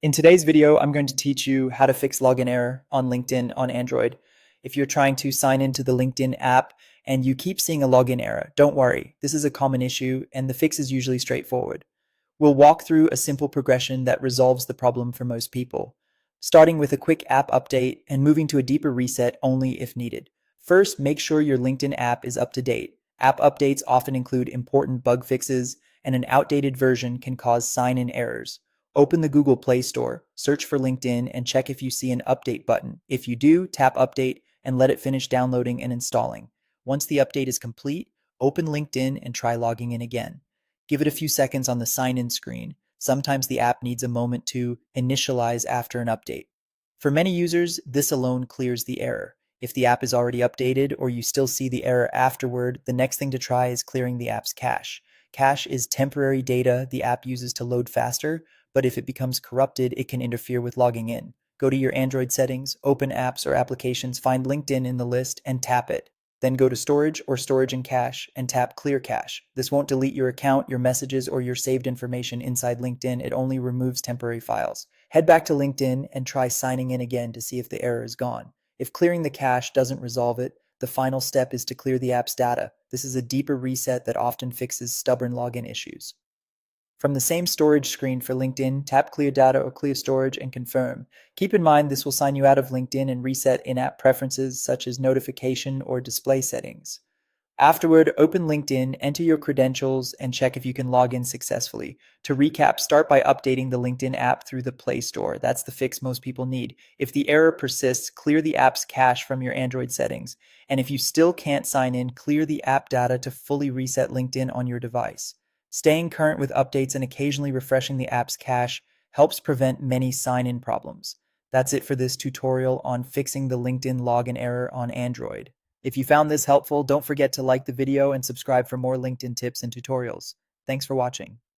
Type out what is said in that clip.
In today's video, I'm going to teach you how to fix login error on LinkedIn on Android. If you're trying to sign into the LinkedIn app and you keep seeing a login error, don't worry. This is a common issue and the fix is usually straightforward. We'll walk through a simple progression that resolves the problem for most people, starting with a quick app update and moving to a deeper reset only if needed. First, make sure your LinkedIn app is up to date. App updates often include important bug fixes, and an outdated version can cause sign-in errors. Open the Google Play Store, search for LinkedIn, and check if you see an update button. If you do, tap update and let it finish downloading and installing. Once the update is complete, open LinkedIn and try logging in again. Give it a few seconds on the sign-in screen. Sometimes the app needs a moment to initialize after an update. For many users, this alone clears the error. If the app is already updated or you still see the error afterward, the next thing to try is clearing the app's cache. Cache is temporary data the app uses to load faster, but if it becomes corrupted, it can interfere with logging in. Go to your Android settings, open apps or applications, find LinkedIn in the list, and tap it. Then go to Storage or Storage and Cache and tap Clear Cache. This won't delete your account, your messages, or your saved information inside LinkedIn. It only removes temporary files. Head back to LinkedIn and try signing in again to see if the error is gone. If clearing the cache doesn't resolve it, the final step is to clear the app's data. This is a deeper reset that often fixes stubborn login issues. From the same storage screen for LinkedIn, tap Clear Data or Clear Storage and confirm. Keep in mind this will sign you out of LinkedIn and reset in-app preferences such as notification or display settings. Afterward, open LinkedIn, enter your credentials, and check if you can log in successfully. To recap, start by updating the LinkedIn app through the Play Store. That's the fix most people need. If the error persists, clear the app's cache from your Android settings. And if you still can't sign in, clear the app data to fully reset LinkedIn on your device. Staying current with updates and occasionally refreshing the app's cache helps prevent many sign-in problems. That's it for this tutorial on fixing the LinkedIn login error on Android. If you found this helpful, don't forget to like the video and subscribe for more LinkedIn tips and tutorials. Thanks for watching.